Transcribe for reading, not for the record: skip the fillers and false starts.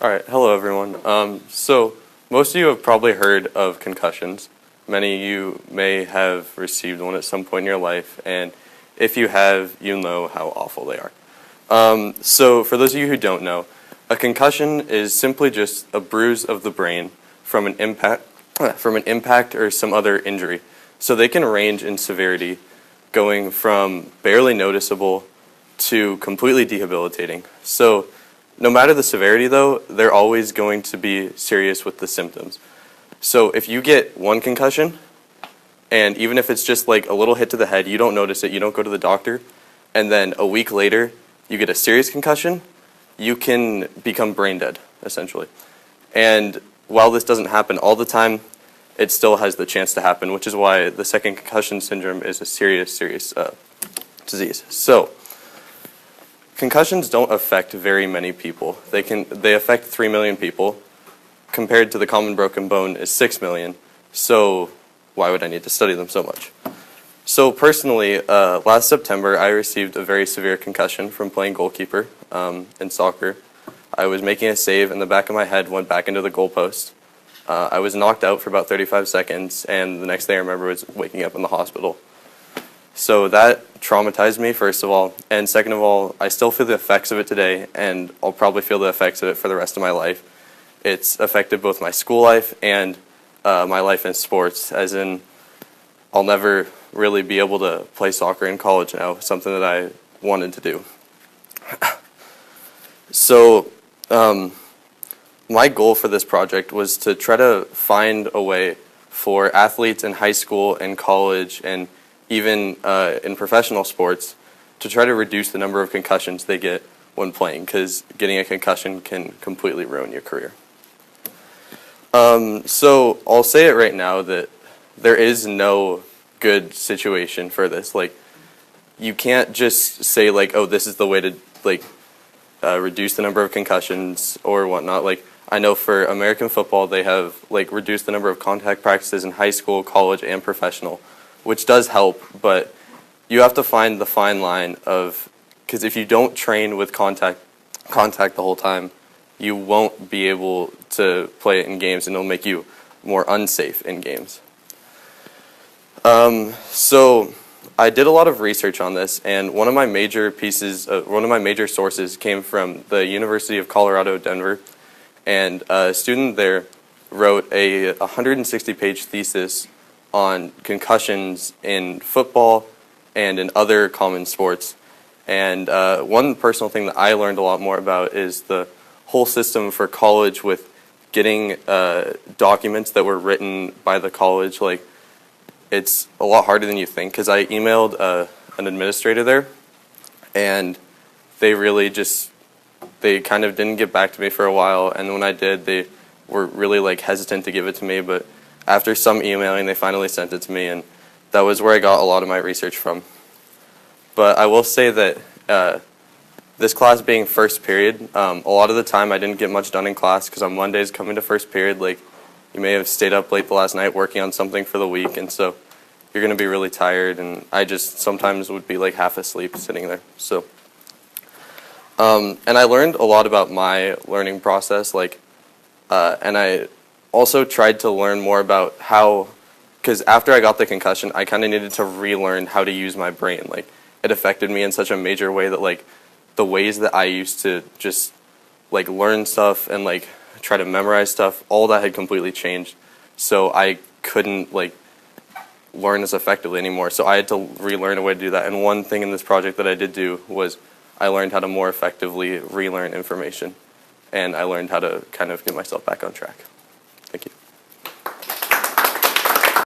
All right, hello everyone. So most of you have probably heard of concussions. Many of you may have received one at some point in your life, and if you have, you know how awful they are. So for those of you who don't know, a concussion is simply just a bruise of the brain from an impact or some other injury. So they can range in severity, going from barely noticeable to completely debilitating. So no matter the severity, though, they're always going to be serious with the symptoms. So if you get one concussion, and even if it's just like a little hit to the head, you don't notice it, you don't go to the doctor, and then a week later you get a serious concussion, you can become brain dead, essentially. And while this doesn't happen all the time, it still has the chance to happen, which is why the second concussion syndrome is a serious disease. So concussions don't affect very many people. They affect 3 million people, compared to the common broken bone is 6 million. So why would I need to study them so much? So personally, last September I received a very severe concussion from playing goalkeeper in soccer. I was making a save and the back of my head went back into the goalpost. I was knocked out for about 35 seconds, and the next thing I remember was waking up in the hospital. So that traumatized me, first of all, and second of all, I still feel the effects of it today, and I'll probably feel the effects of it for the rest of my life. It's affected both my school life and my life in sports, as in I'll never really be able to play soccer in college now, something that I wanted to do. So my goal for this project was to try to find a way for athletes in high school and college and even in professional sports to try to reduce the number of concussions they get when playing, because getting a concussion can completely ruin your career. So I'll say it right now that there is no good situation for this. Like, you can't just say like, oh, this is the way to like reduce the number of concussions or whatnot. Like, I know for American football they have like reduced the number of contact practices in high school, college, and professional, which does help, but you have to find the fine line of, because if you don't train with contact the whole time, you won't be able to play it in games, and it'll make you more unsafe in games. So I did a lot of research on this, and one of my major sources came from the University of Colorado, Denver, and a student there wrote a 160-page thesis on concussions in football and in other common sports. And one personal thing that I learned a lot more about is the whole system for college with getting documents that were written by the college. Like, it's a lot harder than you think, because I emailed an administrator there, and they kind of didn't get back to me for a while, and when I did, they were really like hesitant to give it to me, but after some emailing, they finally sent it to me, and that was where I got a lot of my research from. But I will say that this class being first period, a lot of the time I didn't get much done in class, because on Mondays coming to first period, like, you may have stayed up late the last night working on something for the week, and so you're going to be really tired, and I just sometimes would be like half asleep sitting there. So, and I learned a lot about my learning process, like, and I also tried to learn more about how, because after I got the concussion, I kind of needed to relearn how to use my brain. Like, it affected me in such a major way that, like, the ways that I used to just like learn stuff and like try to memorize stuff, all that had completely changed. So I couldn't like learn as effectively anymore. So I had to relearn a way to do that. And one thing in this project that I did do was I learned how to more effectively relearn information, and I learned how to kind of get myself back on track. Thank you.